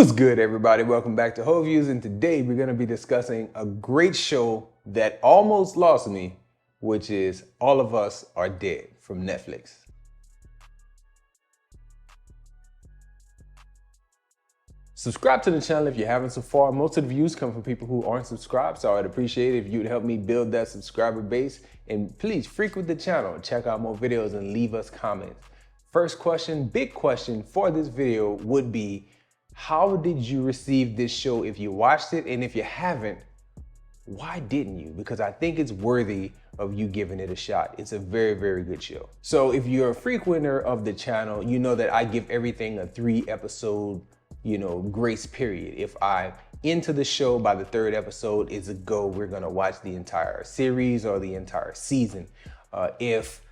What's good, everybody? Welcome back to HoViews, and today we're going to be discussing a great show that almost lost me, which is All of Us Are Dead from Netflix. Subscribe to the channel if you haven't so far. Most of the views come from people who aren't subscribed, so I'd appreciate it if you'd help me build that subscriber base. And please frequent the channel, check out more videos, and leave us comments. First question, big question for this video would be, how did you receive this show if you watched it? And if you haven't, why didn't you? Because I think it's worthy of you giving it a shot. It's a very, very good show. So if you're a frequenter of the channel, you know that I give everything a 3-episode, grace period. If I'm into the show by the 3rd episode, it's a go. We're gonna watch the entire series or the entire season. If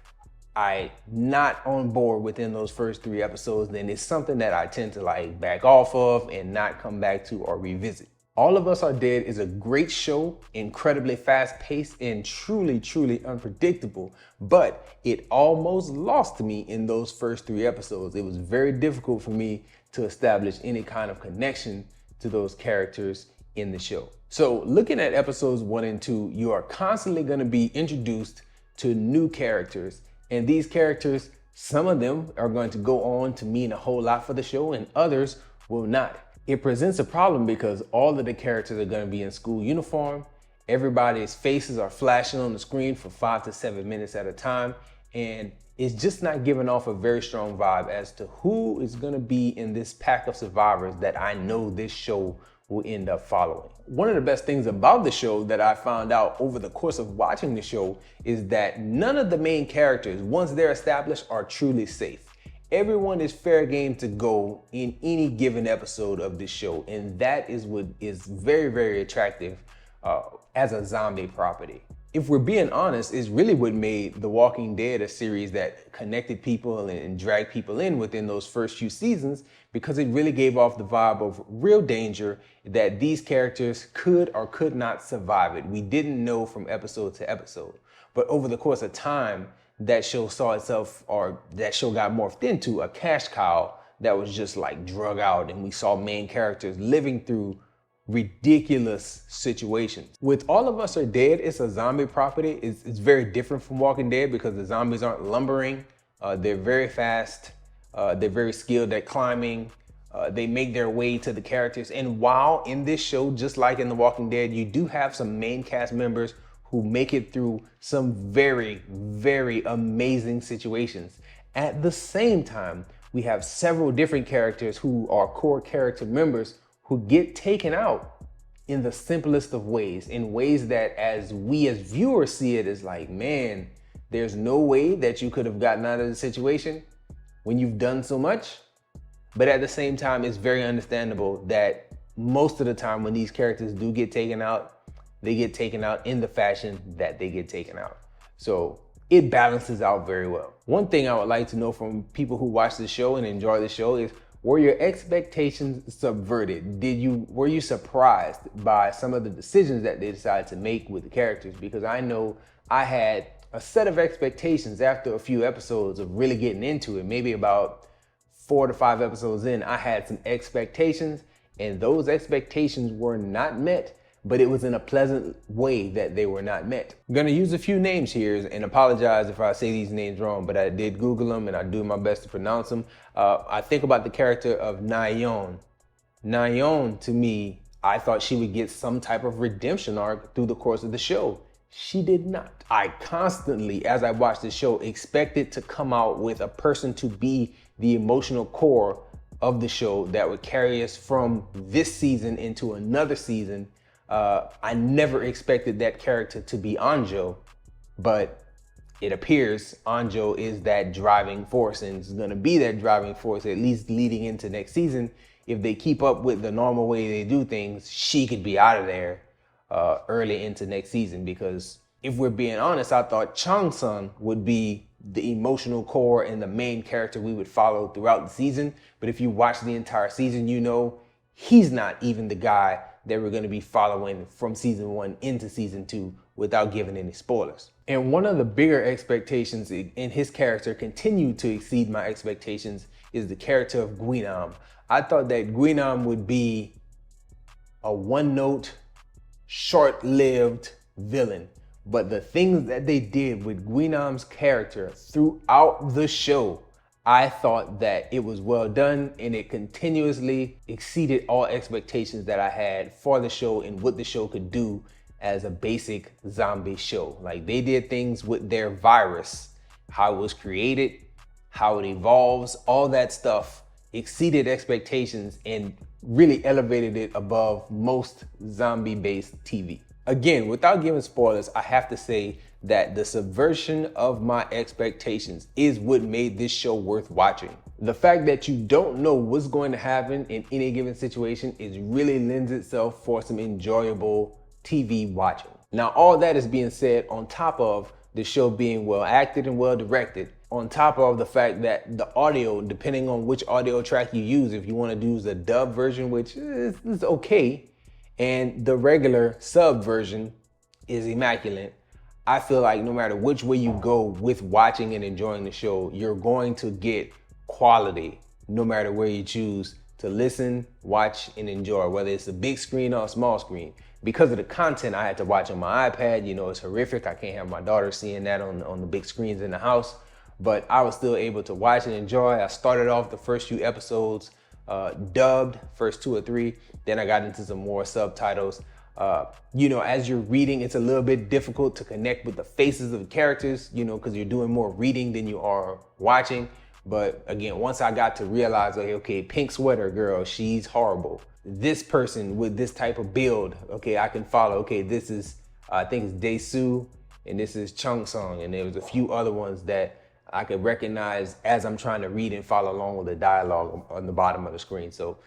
I'm not on board within those first 3 episodes, then it's something that I tend to back off of and not come back to or revisit. All of Us Are Dead is a great show, incredibly fast-paced and truly, truly unpredictable, but it almost lost me in those first 3 episodes. It was very difficult for me to establish any kind of connection to those characters in the show. So looking at episodes 1 and 2, you are constantly going to be introduced to new characters. And these characters, some of them are going to go on to mean a whole lot for the show and others will not. It presents a problem because all of the characters are going to be in school uniform. Everybody's faces are flashing on the screen for 5 to 7 minutes at a time. And it's just not giving off a very strong vibe as to who is going to be in this pack of survivors that I know this show will end up following. One of the best things about the show that I found out over the course of watching the show is that none of the main characters, once they're established, are truly safe. Everyone is fair game to go in any given episode of this show, and that is what is very, very attractive as a zombie property. If we're being honest, it's really what made The Walking Dead a series that connected people and dragged people in within those first few seasons, because it really gave off the vibe of real danger that these characters could or could not survive it. We didn't know from episode to episode. But over the course of time, that show saw itself, or that show got morphed into a cash cow that was just drug out, and we saw main characters living through ridiculous situations. With All of Us Are Dead, it's a zombie property. It's very different from Walking Dead because the zombies aren't lumbering. They're very fast. They're very skilled at climbing. They make their way to the characters. And while in this show, just like in The Walking Dead, you do have some main cast members who make it through some very, very amazing situations. At the same time, we have several different characters who are core character members who get taken out in the simplest of ways, in ways that as we as viewers see it as man, there's no way that you could have gotten out of the situation when you've done so much. But at the same time, it's very understandable that most of the time when these characters do get taken out, they get taken out in the fashion that they get taken out. So it balances out very well. One thing I would like to know from people who watch the show and enjoy the show is, were your expectations subverted? Were you surprised by some of the decisions that they decided to make with the characters? Because I know I had a set of expectations after a few episodes of really getting into it. Maybe about 4 to 5 episodes in, I had some expectations, and those expectations were not met, but it was in a pleasant way that they were not met. I'm gonna use a few names here and apologize if I say these names wrong, but I did Google them and I do my best to pronounce them. I think about the character of Nayeon. Nayeon, to me, I thought she would get some type of redemption arc through the course of the show. She did not. I constantly, as I watched the show, expected to come out with a person to be the emotional core of the show that would carry us from this season into another season. I never expected that character to be Anjo, but it appears Anjo is that driving force and is going to be that driving force, at least leading into next season. If they keep up with the normal way they do things, she could be out of there early into next season, because if we're being honest, I thought Chang-sung would be the emotional core and the main character we would follow throughout the season. But if you watch the entire season, you know he's not even the guy that we're going to be following from season 1 into season 2 without giving any spoilers. And one of the bigger expectations in his character continued to exceed my expectations is the character of Guinan. I thought that Guinan would be a one-note, short-lived villain. But the things that they did with Guinan's character throughout the show, I thought that it was well done, and it continuously exceeded all expectations that I had for the show and what the show could do as a basic zombie show. Like, they did things with their virus, how it was created, how it evolves, all that stuff exceeded expectations and really elevated it above most zombie-based TV. Again, without giving spoilers, I have to say that the subversion of my expectations is what made this show worth watching. The fact that you don't know what's going to happen in any given situation is really lends itself for some enjoyable TV watching. Now, all that is being said on top of the show being well acted and well directed, on top of the fact that the audio, depending on which audio track you use, if you want to use the dub version, which is okay, and the regular sub version is immaculate, I feel like no matter which way you go with watching and enjoying the show, you're going to get quality no matter where you choose to listen, watch, and enjoy, whether it's a big screen or a small screen. Because of the content I had to watch on my iPad, you know, it's horrific. I can't have my daughter seeing that on the big screens in the house, but I was still able to watch and enjoy. I started off the first few episodes dubbed, first 2 or 3. Then I got into some more subtitles. You know, as you're reading, it's a little bit difficult to connect with the faces of the characters, you know, because you're doing more reading than you are watching. But again, once I got to realize, like, okay, pink sweater girl, she's horrible. This person with this type of build, okay, I can follow. Okay, this is, I think it's Dae-soo, and this is Chung Sung, and there was a few other ones that I could recognize as I'm trying to read and follow along with the dialogue on the bottom of the screen. So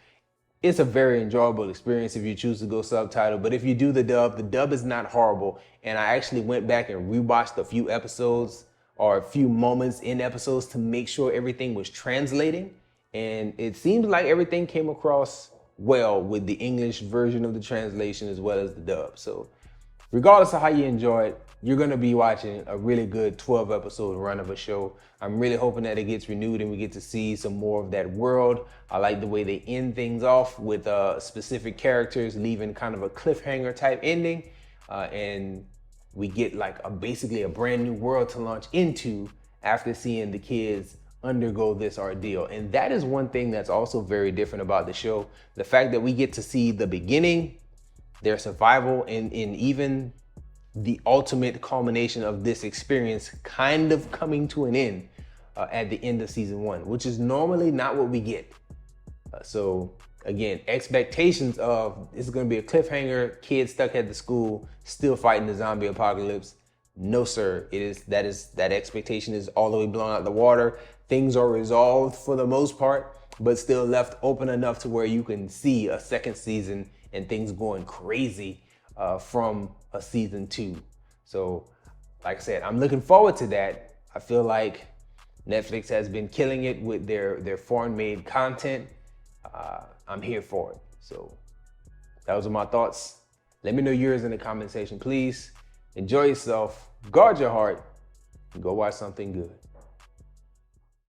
it's a very enjoyable experience if you choose to go subtitle. But if you do the dub is not horrible. And I actually went back and rewatched a few episodes or a few moments in episodes to make sure everything was translating. And it seems like everything came across well with the English version of the translation as well as the dub. So regardless of how you enjoy it, you're gonna be watching a really good 12 episode run of a show. I'm really hoping that it gets renewed and we get to see some more of that world. I like the way they end things off with specific characters, leaving kind of a cliffhanger type ending. And we get like basically a brand new world to launch into after seeing the kids undergo this ordeal. And that is one thing that's also very different about the show. The fact that we get to see the beginning, their survival, and even the ultimate culmination of this experience kind of coming to an end at the end of season 1, which is normally not what we get. So again, expectations of it's gonna be a cliffhanger, kids stuck at the school, still fighting the zombie apocalypse. No, sir, that expectation is all the way blown out the water. Things are resolved for the most part, but still left open enough to where you can see a second season and things going crazy from a season 2. So like I said, I'm looking forward to that. I feel like Netflix has been killing it with their foreign made content. I'm here for it. So those are my thoughts. Let me know yours in the comment section, please. Enjoy yourself, guard your heart, and go watch something good.